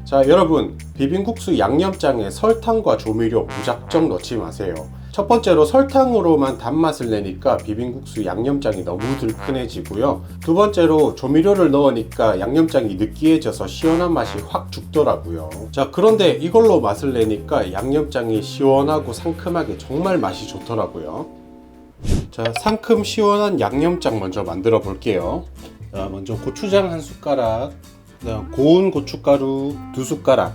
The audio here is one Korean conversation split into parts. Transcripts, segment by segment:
자, 여러분, 비빔국수 양념장에 설탕과 조미료 무작정 넣지 마세요. 첫 번째로 설탕으로만 단맛을 내니까 비빔국수 양념장이 너무 들큰해지고요. 두 번째로 조미료를 넣으니까 양념장이 느끼해져서 시원한 맛이 확 죽더라고요. 자, 그런데 이걸로 맛을 내니까 양념장이 시원하고 상큼하게 정말 맛이 좋더라고요. 자, 상큼 시원한 양념장 먼저 만들어 볼게요. 자, 먼저 고추장 한 숟가락, 그다음 고운 고춧가루 2숟가락.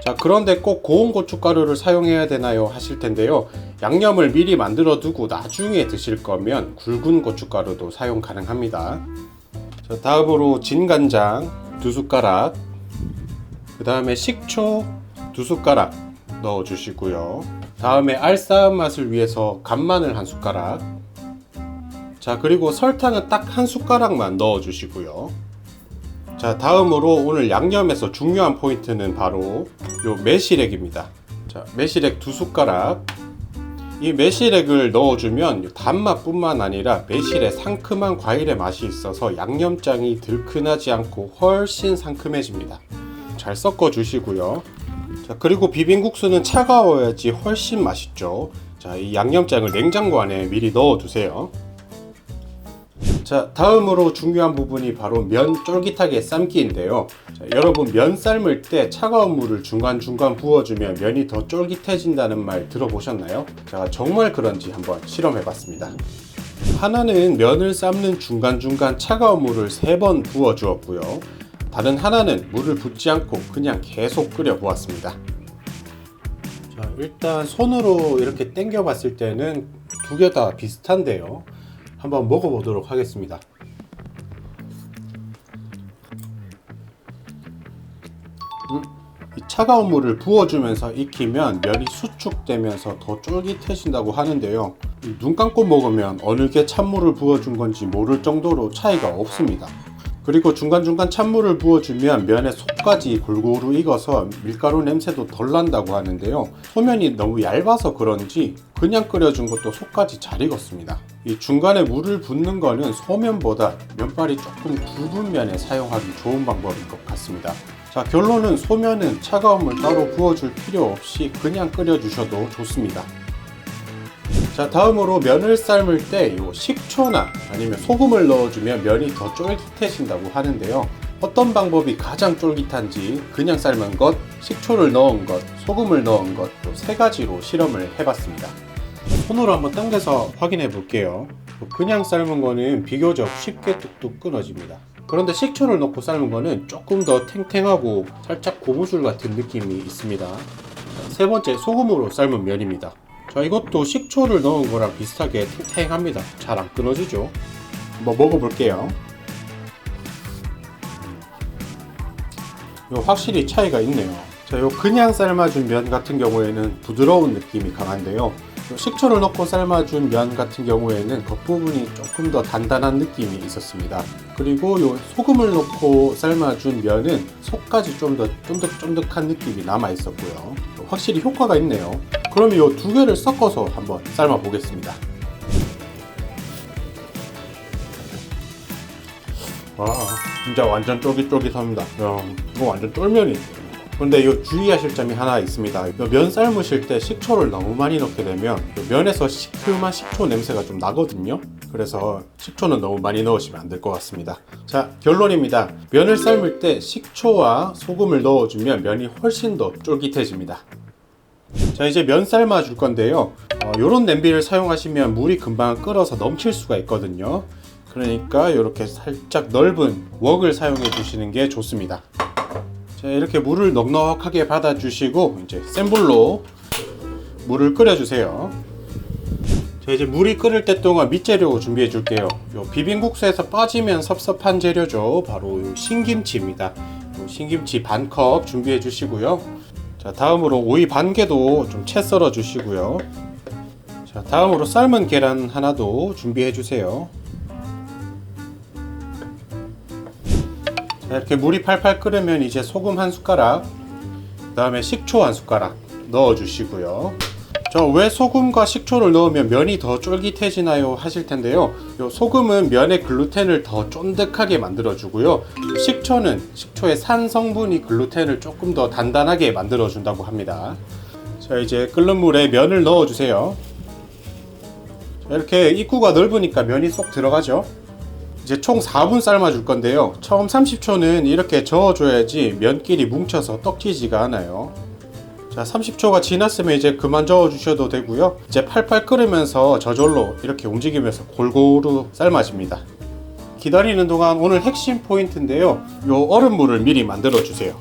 자, 그런데 꼭 고운 고춧가루를 사용해야 되나요? 하실 텐데요. 양념을 미리 만들어 두고 나중에 드실 거면 굵은 고춧가루도 사용 가능합니다. 자, 다음으로 진간장 2숟가락, 그 다음에 식초 2숟가락 넣어 주시고요. 다음에 알싸한 맛을 위해서 간마늘 1숟가락. 자, 그리고 설탕은 딱 1숟가락만 넣어 주시고요. 자, 다음으로 오늘 양념에서 중요한 포인트는 바로 요 매실액입니다. 자, 매실액 2숟가락. 이 매실액을 넣어주면 단맛뿐만 아니라 매실의 상큼한 과일의 맛이 있어서 양념장이 들큰하지 않고 훨씬 상큼해집니다. 잘 섞어 주시고요. 자, 그리고 비빔국수는 차가워야지 훨씬 맛있죠. 자, 이 양념장을 냉장고 안에 미리 넣어 두세요. 자, 다음으로 중요한 부분이 바로 면 쫄깃하게 삶기인데요. 자, 여러분, 면 삶을 때 차가운 물을 중간중간 부어주면 면이 더 쫄깃해진다는 말 들어보셨나요? 제가 정말 그런지 한번 실험해봤습니다. 하나는 면을 삶는 중간중간 차가운 물을 3번 부어 주었고요. 다른 하나는 물을 붓지 않고 그냥 계속 끓여 보았습니다. 자, 일단 손으로 이렇게 당겨 봤을 때는 두 개 다 비슷한데요. 한번 먹어보도록 하겠습니다. 이 차가운 물을 부어주면서 익히면 면이 수축되면서 더 쫄깃해진다고 하는데요. 눈 감고 먹으면 어느 게 찬물을 부어준 건지 모를 정도로 차이가 없습니다. 그리고 중간중간 찬물을 부어주면 면의 속까지 골고루 익어서 밀가루 냄새도 덜 난다고 하는데요. 소면이 너무 얇아서 그런지 그냥 끓여준 것도 속까지 잘 익었습니다. 이 중간에 물을 붓는 거는 소면보다 면발이 조금 굵은 면에 사용하기 좋은 방법인 것 같습니다. 자, 결론은 소면은 차가운 물 따로 부어줄 필요 없이 그냥 끓여주셔도 좋습니다. 자, 다음으로 면을 삶을 때 요 식초나 아니면 소금을 넣어주면 면이 더 쫄깃해진다고 하는데요. 어떤 방법이 가장 쫄깃한지 그냥 삶은 것, 식초를 넣은 것, 소금을 넣은 것, 요 3가지로 실험을 해봤습니다. 손으로 한번 당겨서 확인해 볼게요. 그냥 삶은 거는 비교적 쉽게 뚝뚝 끊어집니다. 그런데 식초를 넣고 삶은 거는 조금 더 탱탱하고 살짝 고무줄 같은 느낌이 있습니다. 세 번째, 소금으로 삶은 면입니다. 자, 이것도 식초를 넣은 거랑 비슷하게 탱탱합니다. 잘 안 끊어지죠? 한번 먹어볼게요. 확실히 차이가 있네요. 자, 요 그냥 삶아준 면 같은 경우에는 부드러운 느낌이 강한데요. 식초를 넣고 삶아준 면 같은 경우에는 겉부분이 조금 더 단단한 느낌이 있었습니다. 그리고 요 소금을 넣고 삶아준 면은 속까지 좀 더 쫀득쫀득한 느낌이 남아 있었고요. 확실히 효과가 있네요. 그럼 이 2개를 섞어서 한번 삶아 보겠습니다. 와, 진짜 완전 쫄깃쫄깃합니다. 이거 완전 쫄면이에요. 근데 이 주의하실 점이 하나 있습니다. 면 삶으실 때 식초를 너무 많이 넣게 되면 면에서 시큼한 식초 냄새가 좀 나거든요. 그래서 식초는 너무 많이 넣으시면 안 될 것 같습니다. 자, 결론입니다. 면을 삶을 때 식초와 소금을 넣어주면 면이 훨씬 더 쫄깃해집니다. 자, 이제 면 삶아 줄 건데요. 요런 냄비를 사용하시면 물이 금방 끓어서 넘칠 수가 있거든요. 그러니까 이렇게 살짝 넓은 웍을 사용해 주시는 게 좋습니다. 자, 이렇게 물을 넉넉하게 받아 주시고 이제 센 불로 물을 끓여 주세요. 자, 이제 물이 끓을 때 동안 밑재료 준비해 줄게요. 요 비빔국수에서 빠지면 섭섭한 재료죠. 바로 요 신김치입니다. 요 신김치 반컵 준비해 주시고요. 자, 다음으로 오이 반개도 좀 채 썰어 주시고요. 자, 다음으로 삶은 계란 하나도 준비해 주세요. 자, 이렇게 물이 팔팔 끓으면 이제 소금 1숟가락, 그 다음에 식초 1숟가락 넣어 주시고요. 저 왜 소금과 식초를 넣으면 면이 더 쫄깃해지나요 하실 텐데요. 요 소금은 면의 글루텐을 더 쫀득하게 만들어 주고요. 식초는 식초의 산 성분이 글루텐을 조금 더 단단하게 만들어 준다고 합니다. 자, 이제 끓는 물에 면을 넣어 주세요. 이렇게 입구가 넓으니까 면이 쏙 들어가죠. 이제 총 4분 삶아 줄 건데요. 처음 30초는 이렇게 저어 줘야지 면끼리 뭉쳐서 떡지지가 않아요. 자, 30초가 지났으면 이제 그만 저어 주셔도 되고요. 이제 팔팔 끓으면서 저절로 이렇게 움직이면서 골고루 삶아집니다. 기다리는 동안 오늘 핵심 포인트인데요. 요 얼음물을 미리 만들어 주세요.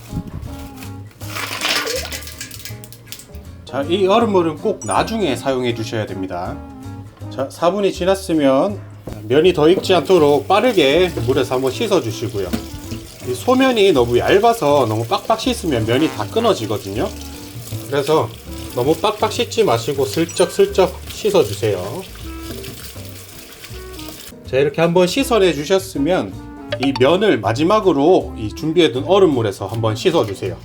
자, 이 얼음물은 꼭 나중에 사용해 주셔야 됩니다. 자, 4분이 지났으면 면이 더 익지 않도록 빠르게 물에서 한번 씻어 주시고요. 이 소면이 너무 얇아서 너무 빡빡 씻으면 면이 다 끊어지거든요. 그래서 너무 빡빡 씻지 마시고 슬쩍슬쩍 씻어 주세요. 자, 이렇게 한번 씻어내 주셨으면 이 면을 마지막으로 이 준비해둔 얼음물에서 한번 씻어 주세요.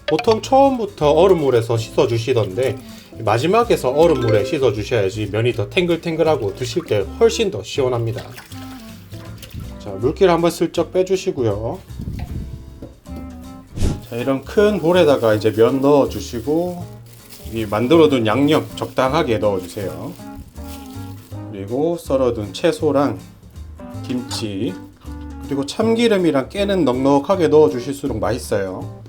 보통 처음부터 얼음물에서 씻어 주시던데 마지막에서 얼음물에 씻어 주셔야지 면이 더 탱글탱글하고 드실 때 훨씬 더 시원합니다. 자, 물기를 한번 슬쩍 빼주시고요. 자, 이런 큰 볼에다가 이제 면 넣어 주시고 이 만들어둔 양념 적당하게 넣어 주세요. 그리고 썰어둔 채소랑 김치 그리고 참기름이랑 깨는 넉넉하게 넣어 주실수록 맛있어요.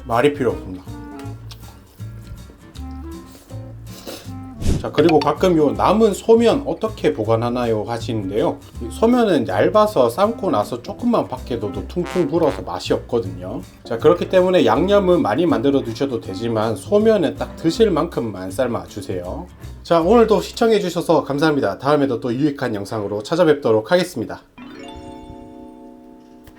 말이 필요 없습니다. 자, 그리고 가끔 요 남은 소면 어떻게 보관하나요 하시는데요. 이 소면은 얇아서 삶고 나서 조금만 밖에 둬도 퉁퉁 불어서 맛이 없거든요. 자, 그렇기 때문에 양념은 많이 만들어 두셔도 되지만 소면은 딱 드실 만큼만 삶아 주세요. 자, 오늘도 시청해 주셔서 감사합니다. 다음에도 또 유익한 영상으로 찾아뵙도록 하겠습니다.